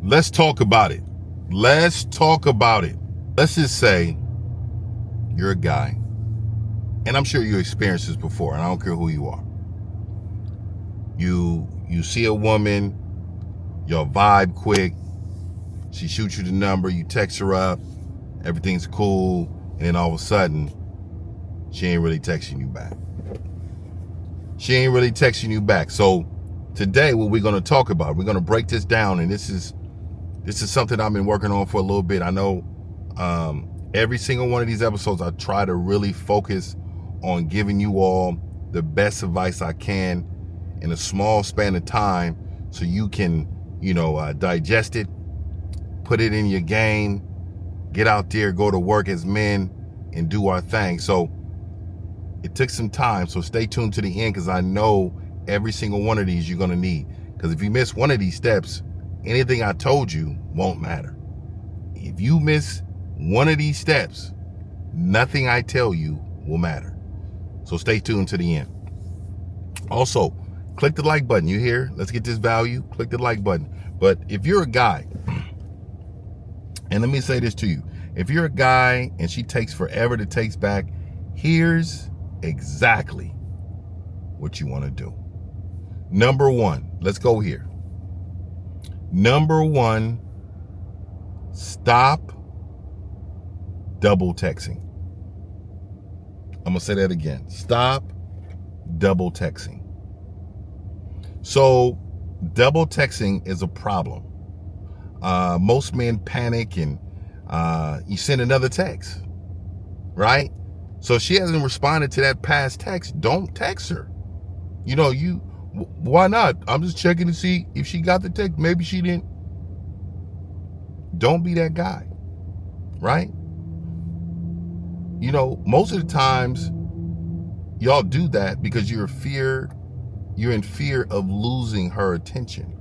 Let's talk about it. Let's talk about it. Let's just say you're a guy, and I'm sure you experienced this before, and I don't care who you are. You see a woman, your vibe quick, she shoots you the number, you text her up, everything's cool, and then all of a sudden, she ain't really texting you back. So today, what we're going to talk about, we're going to break this down, and this is something I've been working on for a little bit. I know every single one of these episodes, I try to really focus on giving you all the best advice I can in a small span of time, so you can, digest it, put it in your game, get out there, go to work as men, and do our thing. So it took some time, so stay tuned to the end, because I know every single one of these you're going to need. Because if you miss one of these steps, anything I told you won't matter. If you miss one of these steps, nothing I tell you will matter. So stay tuned to the end. Also, click the like button. You hear? Let's get this value. Click the like button. But if you're a guy, and let me say this to you, if you're a guy and she takes forever to text back, here's exactly what you want to do. Number one, let's go here. Number one, stop double texting. I'm going to say that again. Stop double texting. So double texting is a problem. Most men panic and you send another text, right? So if she hasn't responded to that past text, don't text her. Why not? I'm just checking to see if she got the text. Maybe she didn't. Don't be that guy, right? Most of the times y'all do that because you're in fear of losing her attention.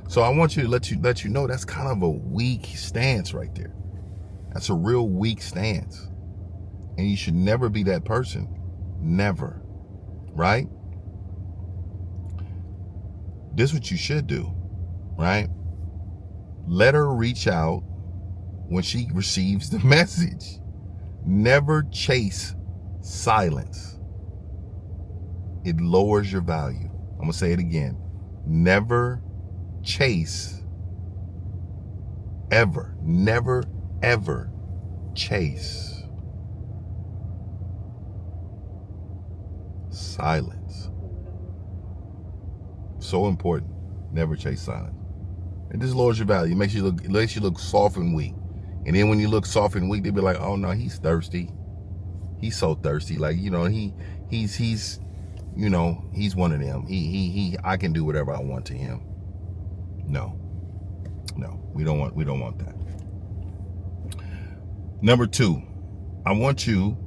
So I want you to let you know that's kind of a weak stance right there. That's a real weak stance. And you should never be that person. Never. Right? This is what you should do. Right? Let her reach out when she receives the message. Never chase silence. It lowers your value. I'm going to say it again. Never chase. Ever. Never, ever chase silence. So important. Never chase silence. It just lowers your value. It makes you look soft and weak. And then when you look soft and weak, they be like, oh no, he's thirsty. He's so thirsty. Like, he's one of them. I can do whatever I want to him. No, we don't want that. Number two, I want you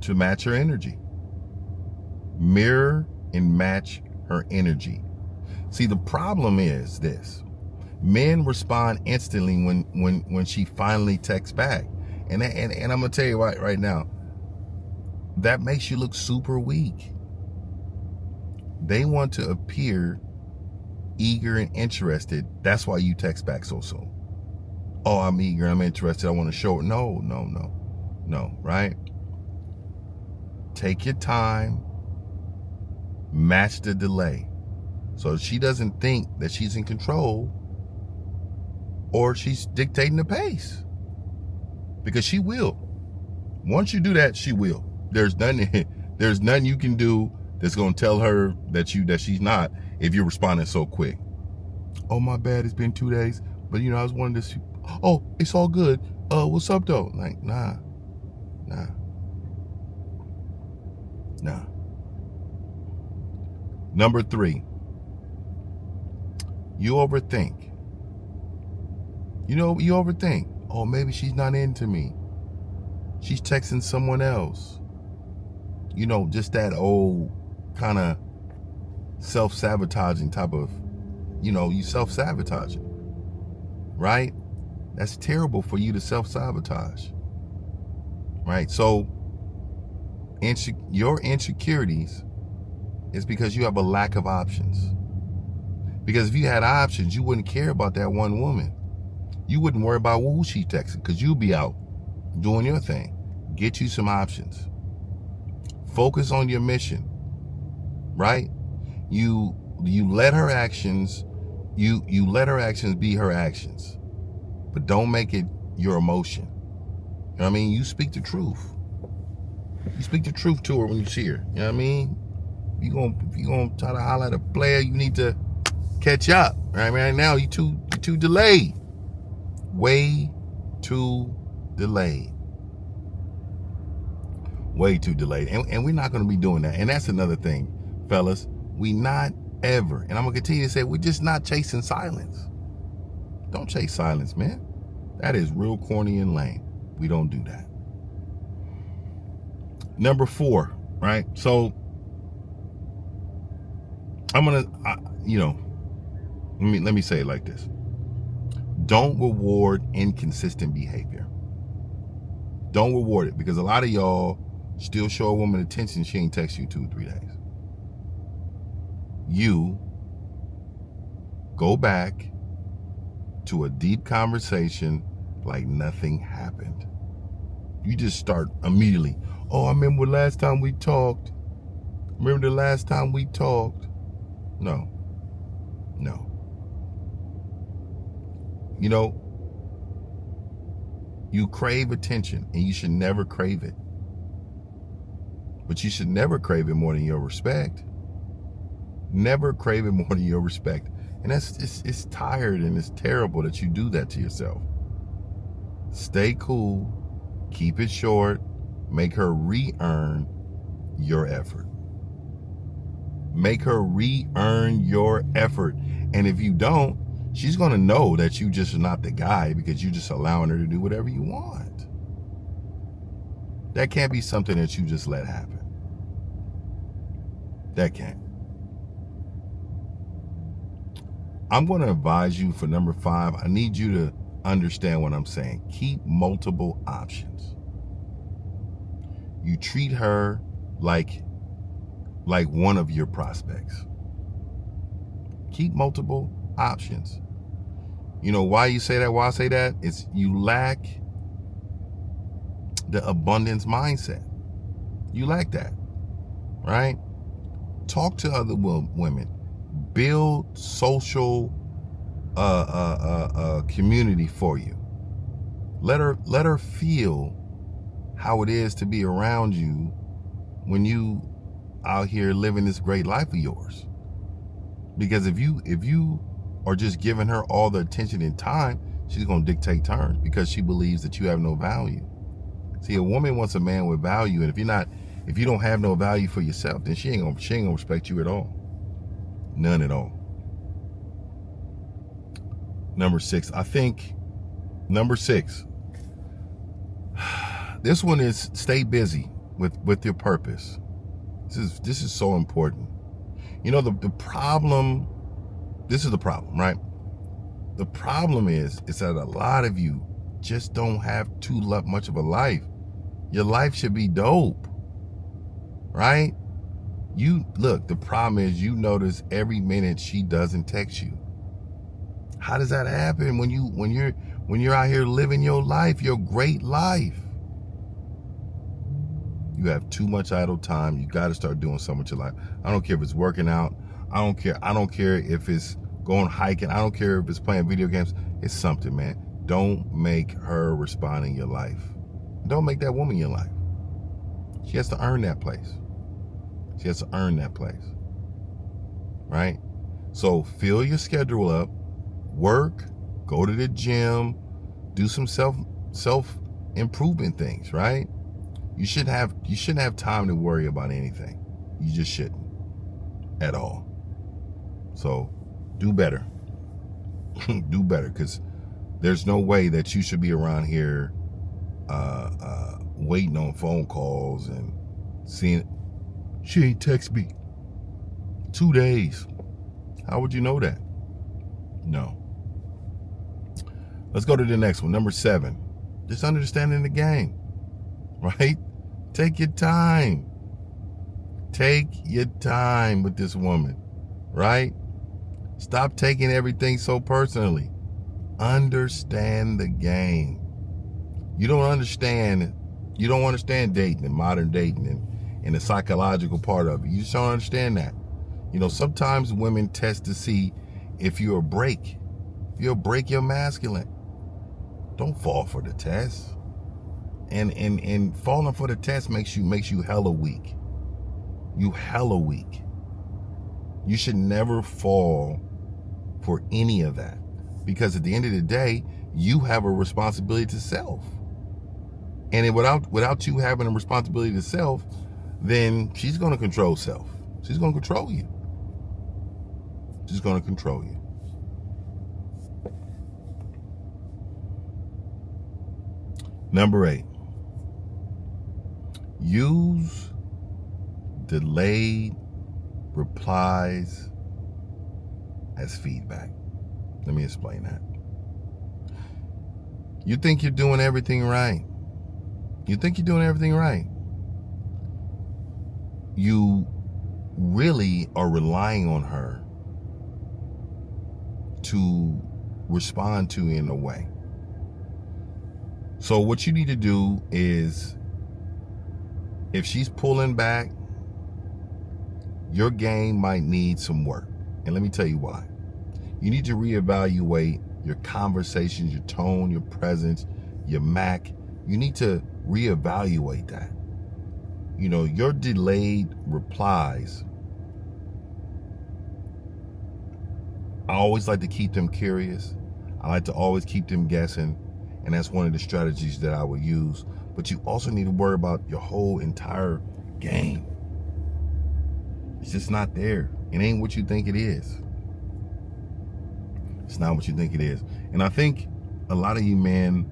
to match her energy. Mirror and match her energy. See, the problem is this. Men respond instantly when she finally texts back. And I'm going to tell you right now, that makes you look super weak. They want to appear eager and interested. That's why you text back so soon. Oh, I'm eager, I'm interested, I want to show it. No, right? Take your time, match the delay. So she doesn't think that she's in control or she's dictating the pace. Because she will. Once you do that, she will. There's nothing you can do that's going to tell her that she's not, if you're responding so quick. Oh, my bad, it's been 2 days. But I was wanting to, oh, it's all good. What's up though? Like, nah. Number three, you overthink. You overthink. Oh, maybe she's not into me. She's texting someone else. Just that old kind of self-sabotaging type of, you self-sabotaging, right? That's terrible for you to self-sabotage, right? So your insecurities is because you have a lack of options. Because if you had options, you wouldn't care about that one woman. You wouldn't worry about who she texting, because you'll be out doing your thing. Get you some options. Focus on your mission, right? You let her actions, you let her actions be her actions, but don't make it your emotion. You know what I mean? You speak the truth. You speak the truth to her when you see her. You know what I mean? If you gonna try to holler at a player, you need to catch up. Right now, you too delayed. Way too delayed. Way too delayed. And we're not gonna be doing that. And that's another thing, fellas. We not ever, and I'm gonna continue to say, we're just not chasing silence. Don't chase silence, man. That is real corny and lame. We don't do that. Number 4, right? So I'm gonna, let me say it like this. Don't reward inconsistent behavior. Don't reward it, because a lot of y'all still show a woman attention. She ain't text you 2 or 3 days. You go back to a deep conversation like nothing happened. You just start immediately. Oh, I remember the last time we talked. No. You crave attention, and you should never crave it. But you should never crave it more than your respect. Never crave it more than your respect. And it's tired and it's terrible that you do that to yourself. Stay cool. Keep it short. Make her re-earn your effort. Make her re-earn your effort. And if you don't, she's going to know that you just are not the guy, because you're just allowing her to do whatever you want. That can't be something that you just let happen. That can't. I'm going to advise you for number 5. I need you to understand what I'm saying. Keep multiple options. You treat her like one of your prospects. Keep multiple options. You know why you say that? Why I say that? It's you lack the abundance mindset. You lack that, right? Talk to other women. Build social community for you. Let her feel how it is to be around you when you out here living this great life of yours. Because if you are just giving her all the attention and time, she's gonna dictate terms, because she believes that you have no value. See, a woman wants a man with value, and if you don't have no value for yourself, then she ain't gonna respect you at all. None at all. Number 6. This one is stay busy with your purpose. This is so important. You know, the problem, this is the problem, right? The problem is that a lot of you just don't have too much of a life. Your life should be dope, right? The problem is you notice every minute she doesn't text you. How does that happen when you're out here living your life, your great life? You have too much idle time. You got to start doing something with your life. I don't care if it's working out. I don't care if it's going hiking. I don't care if it's playing video games. It's something, man. Don't make her respond in your life. Don't make that woman your life. She has to earn that place. Right? So fill your schedule up. Work. Go to the gym. Do some self improvement things, right? You shouldn't have time to worry about anything. You just shouldn't at all. So do better. Do better, because there's no way that you should be around here waiting on phone calls and seeing she ain't text me 2 days. How would you know that? No. Let's go to the next one. Number 7. Just understanding the game. Right? Take your time. Take your time with this woman, right? Stop taking everything so personally. Understand the game. You don't understand dating and modern dating and the psychological part of it. You just don't understand that. Sometimes women test to see if you'll break your masculine. Don't fall for the test. And falling for the test makes you hella weak. You hella weak. You should never fall for any of that, because at the end of the day, you have a responsibility to self. And without you having a responsibility to self, then she's going to control self. She's going to control you. She's going to control you. Number 8. Use delayed replies as feedback. Let me explain that. You think you're doing everything right. You really are relying on her to respond to in a way. So what you need to do is, if she's pulling back, your game might need some work. And let me tell you why. You need to reevaluate your conversations, your tone, your presence, your Mac. You need to reevaluate that. Your delayed replies, I always like to keep them curious. I like to always keep them guessing. And that's one of the strategies that I would use. But you also need to worry about your whole entire game. It's just not there. It ain't what you think it is. It's not what you think it is. And I think a lot of you men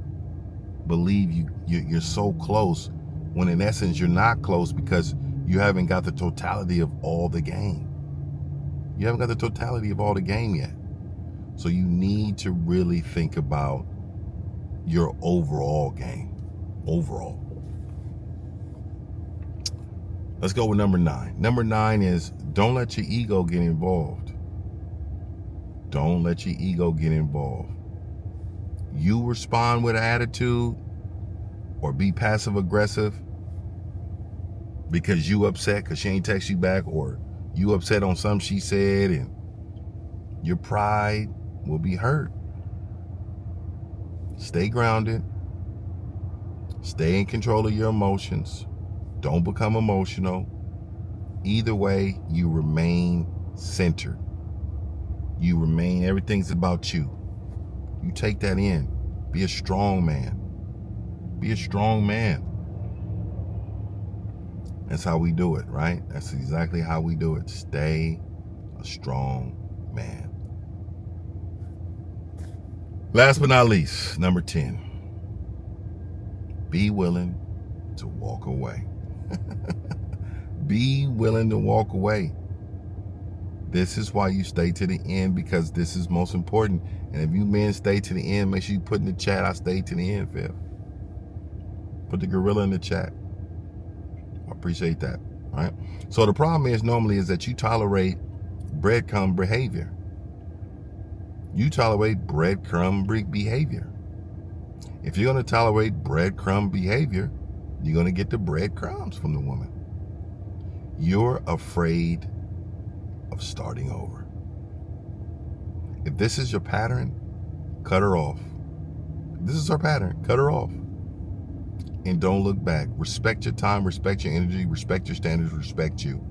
believe you're so close, when in essence you're not close, because you haven't got the totality of all the game. You haven't got the totality of all the game yet. So you need to really think about your overall game. Overall. Let's go with number 9. Number 9 is, don't let your ego get involved. Don't let your ego get involved. You respond with an attitude or be passive aggressive because you upset because she ain't text you back, or you upset on something she said, and your pride will be hurt. Stay grounded. Stay in control of your emotions. Don't become emotional. Either way, you remain centered. Everything's about you. You take that in. Be a strong man. Be a strong man. That's how we do it, right? That's exactly how we do it. Stay a strong man. Last but not least, number 10. Be willing to walk away. Be willing to walk away. This is why you stay to the end, because this is most important. And if you men stay to the end, make sure you put in the chat, I stayed to the end, Phil. Put the gorilla in the chat. I appreciate that. All right. So the problem is that you tolerate breadcrumb behavior. You tolerate breadcrumb behavior. If you're going to tolerate breadcrumb behavior, you're going to get the breadcrumbs from the woman. You're afraid of starting over. If this is your pattern, cut her off. If this is her pattern, cut her off. And don't look back. Respect your time, respect your energy, respect your standards, respect you.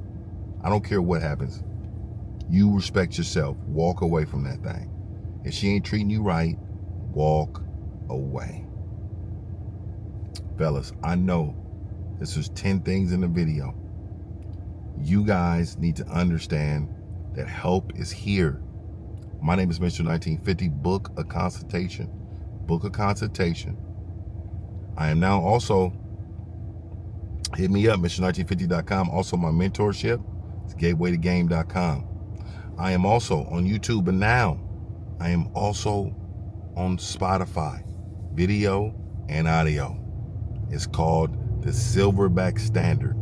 I don't care what happens. You respect yourself. Walk away from that thing. If she ain't treating you right, walk away. Fellas, I know this was 10 things in the video. You guys need to understand that help is here. My name is Mr. 1950. Book a consultation. Book a consultation. I am now also, hit me up, Mr.1950.com. Also my mentorship, it's gatewaytogame.com. I am also on YouTube, and now I am also on Spotify, video and audio. It's called the Silverback Standard.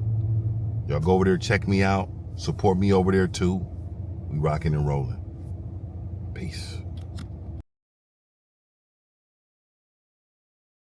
Y'all go over there, check me out, support me over there too. We rocking and rolling. Peace.